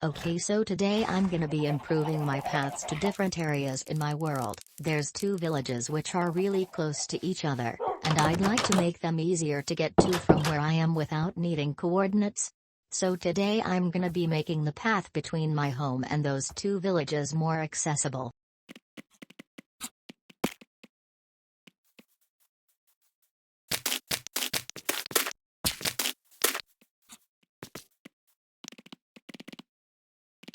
Okay, so today I'm gonna be improving my paths to different areas in my world. There's two villages which are really close to each other, and I'd like to make them easier to get to from where I am without needing coordinates. So today I'm gonna be making the path between my home and those two villages more accessible.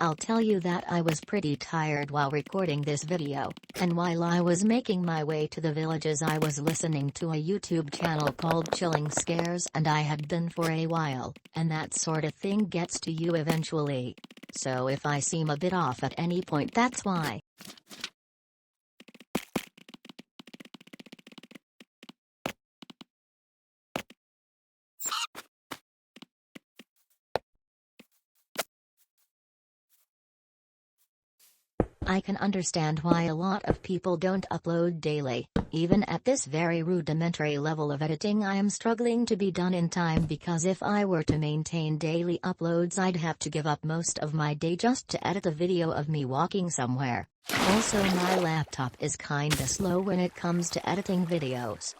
I'll tell you that I was pretty tired while recording this video, and while I was making my way to the villages I was listening to a YouTube channel called Chilling Scares, and I had been for a while, and that sort of thing gets to you eventually. So if I seem a bit off at any point, that's why. I can understand why a lot of people don't upload daily. Even at this very rudimentary level of editing, I am struggling to be done in time, because if I were to maintain daily uploads, I'd have to give up most of my day just to edit a video of me walking somewhere. Also, my laptop is kinda slow when it comes to editing videos.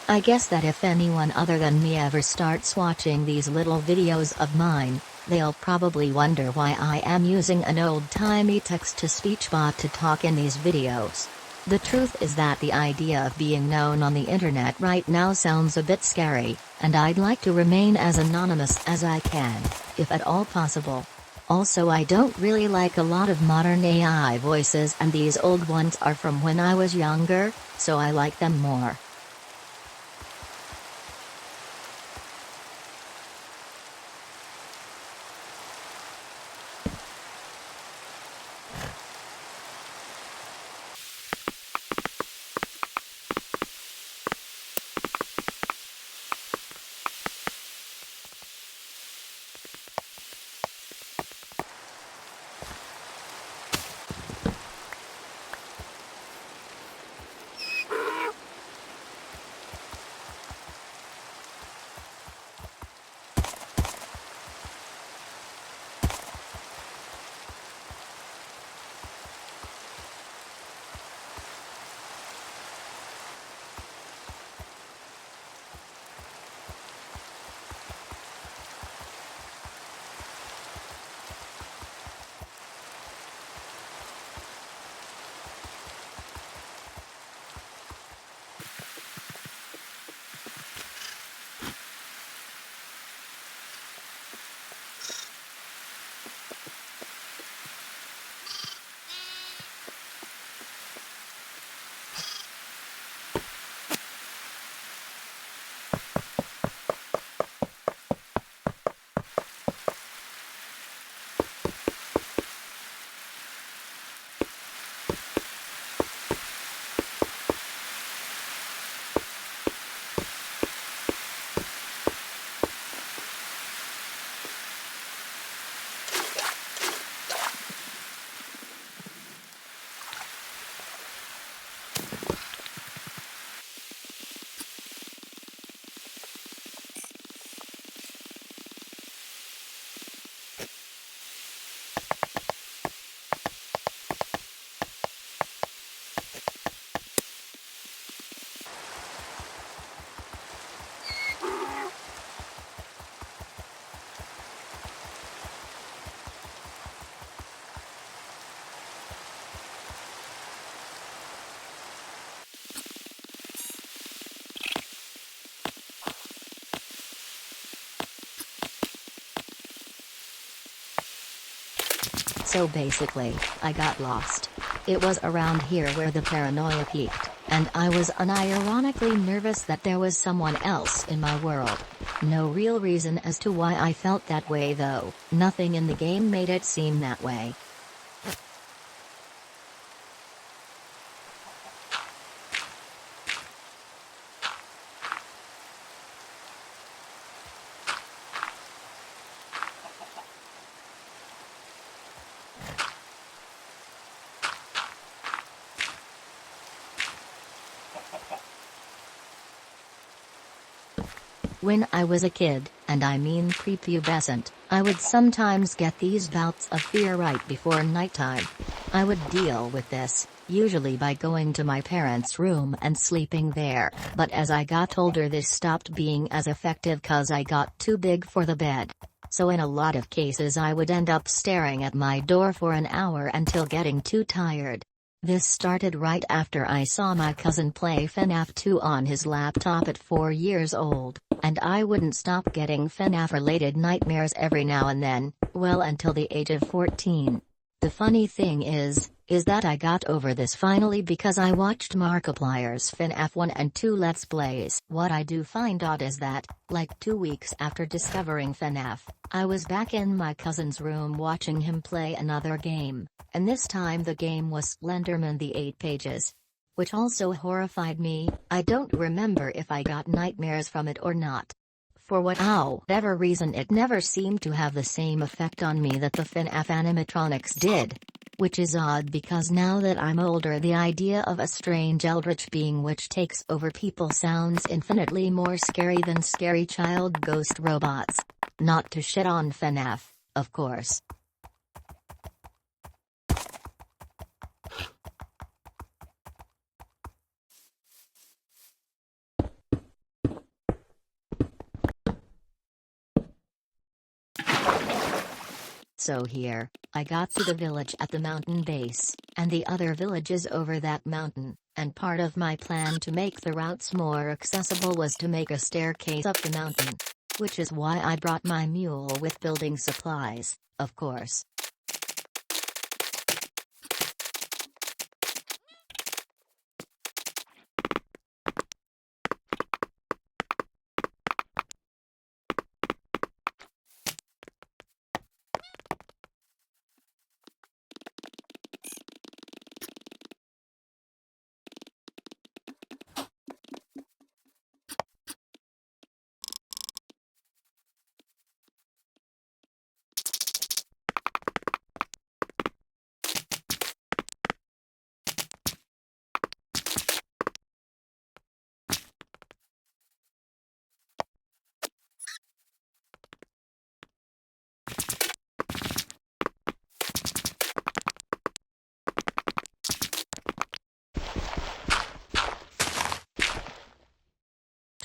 I guess that if anyone other than me ever starts watching these little videos of mine, they'll probably wonder why I am using an old-timey text-to-speech bot to talk in these videos. The truth is that the idea of being known on the internet right now sounds a bit scary, and I'd like to remain as anonymous as I can, if at all possible. Also, I don't really like a lot of modern AI voices, and these old ones are from when I was younger, so I like them more. So basically, I got lost. It was around here where the paranoia peaked, and I was unironically nervous that there was someone else in my world. No real reason as to why I felt that way though, nothing in the game made it seem that way. When I was a kid, and I mean prepubescent, I would sometimes get these bouts of fear right before nighttime. I would deal with this, usually by going to my parents' room and sleeping there, but as I got older this stopped being as effective cause I got too big for the bed. So in a lot of cases I would end up staring at my door for an hour until getting too tired. This started right after I saw my cousin play FNAF 2 on his laptop at 4 years old, and I wouldn't stop getting FNAF-related nightmares every now and then, well until the age of 14. The funny thing is that I got over this finally because I watched Markiplier's FNAF 1 and 2 Let's Plays. What I do find odd is that, like 2 weeks after discovering FNAF, I was back in my cousin's room watching him play another game, and this time the game was Slenderman: The 8 Pages. Which also horrified me. I don't remember if I got nightmares from it or not. For whatever reason it never seemed to have the same effect on me that the FNAF animatronics did. Which is odd because now that I'm older the idea of a strange eldritch being which takes over people sounds infinitely more scary than scary child ghost robots. Not to shit on FNAF, of course. So here, I got to the village at the mountain base, and the other villages over that mountain, and part of my plan to make the routes more accessible was to make a staircase up the mountain. Which is why I brought my mule with building supplies, of course.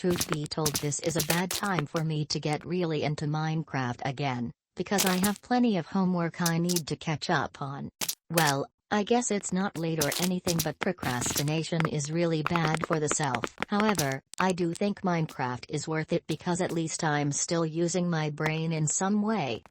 Truth be told, this is a bad time for me to get really into Minecraft again, because I have plenty of homework I need to catch up on. Well, I guess it's not late or anything, but procrastination is really bad for the self. However, I do think Minecraft is worth it because at least I'm still using my brain in some way.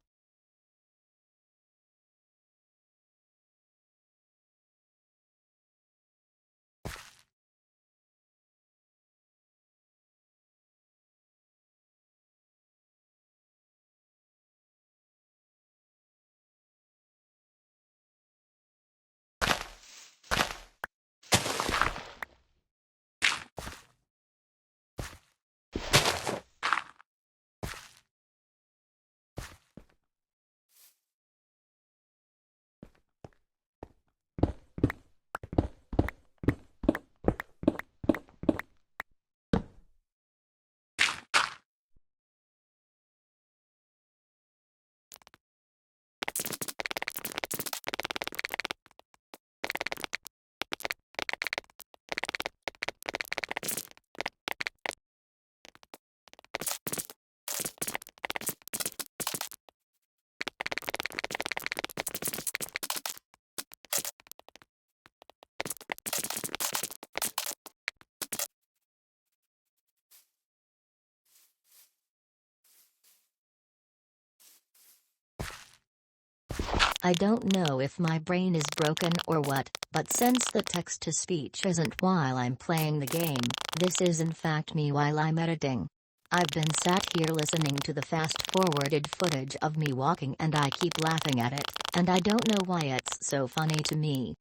I don't know if my brain is broken or what, but since the text-to-speech isn't while I'm playing the game, this is in fact me while I'm editing. I've been sat here listening to the fast-forwarded footage of me walking and I keep laughing at it, and I don't know why it's so funny to me.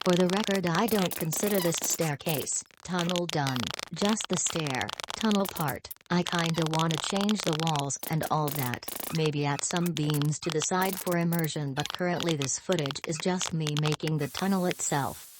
For the record, I don't consider this staircase tunnel done, just the stair tunnel part. I kinda wanna change the walls and all that, maybe add some beams to the side for immersion, but currently this footage is just me making the tunnel itself.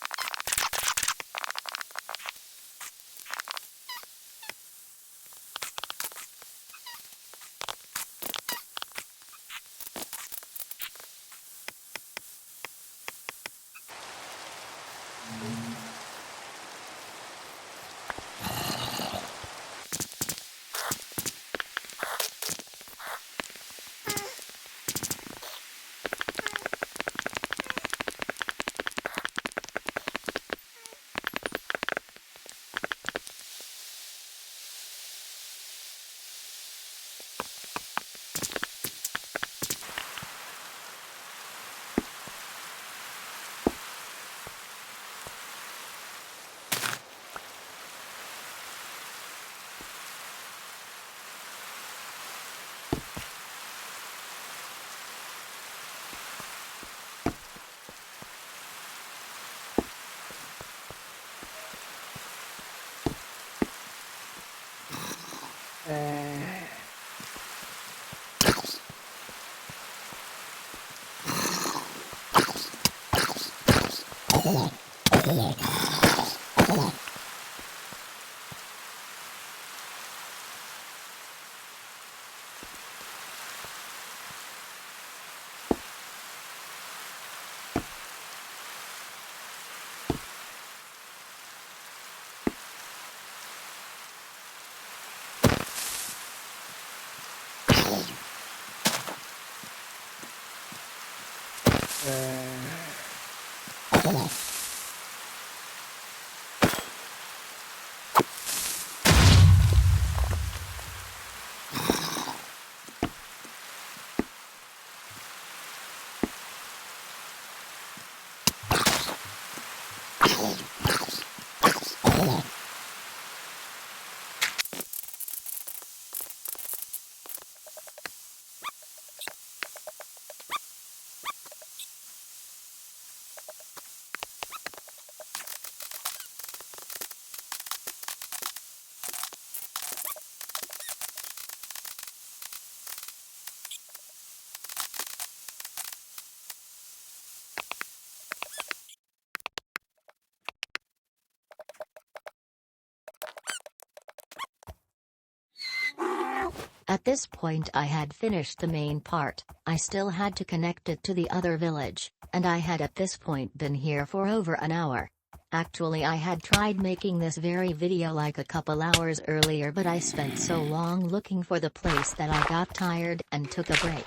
At this point I had finished the main part. I still had to connect it to the other village, and I had at this point been here for over an hour. Actually, I had tried making this very video like a couple hours earlier, but I spent so long looking for the place that I got tired and took a break.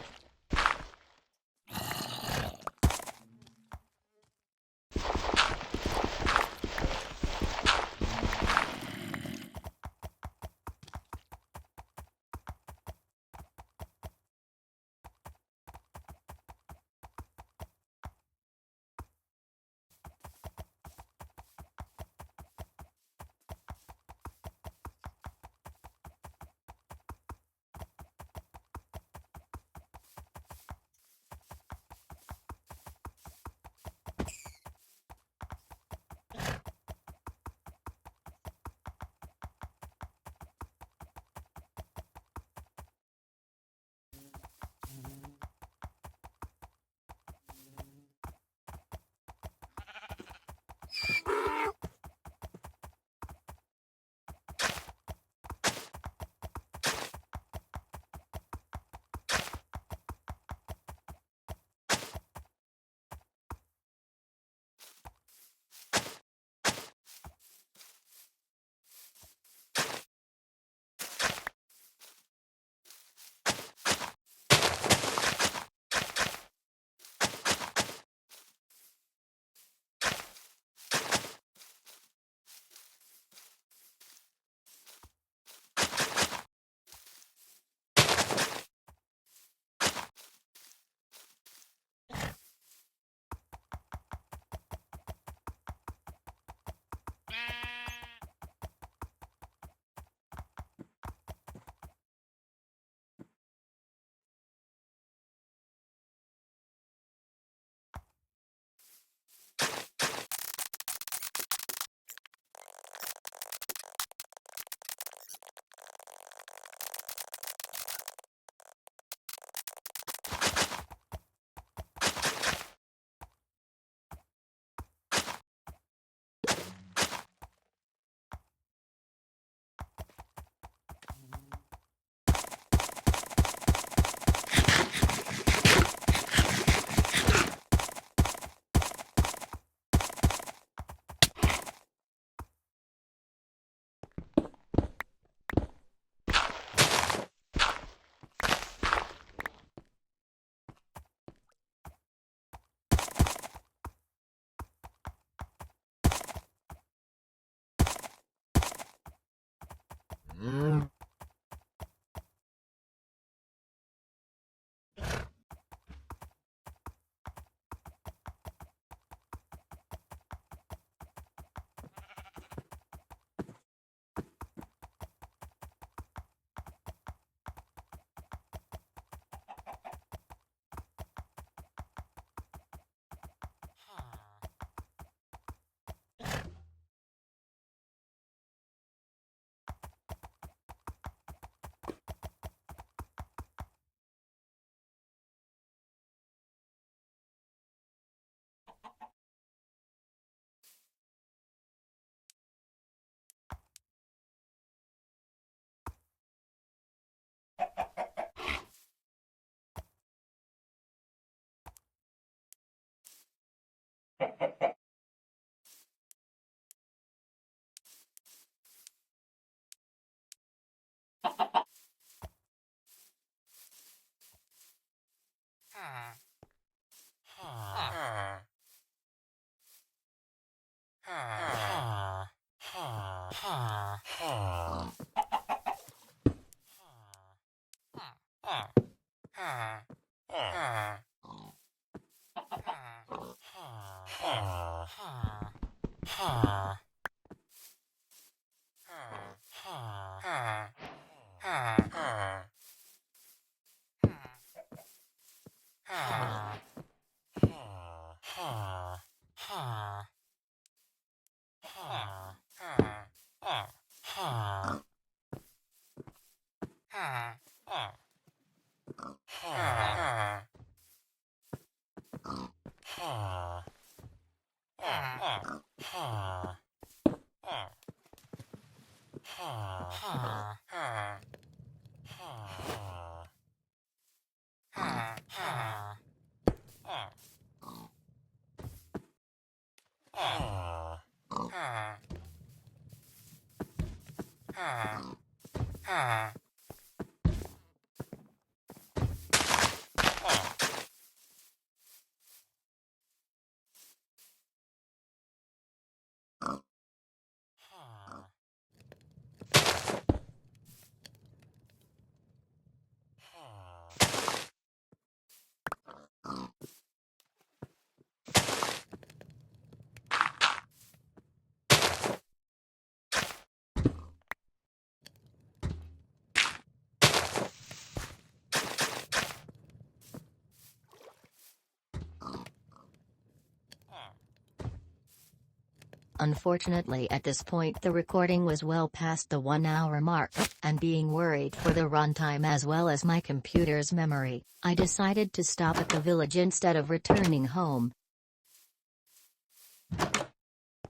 Unfortunately, at this point the recording was well past the 1 hour mark, and being worried for the runtime as well as my computer's memory, I decided to stop at the village instead of returning home.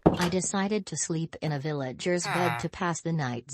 I decided to sleep in a villager's bed to pass the night.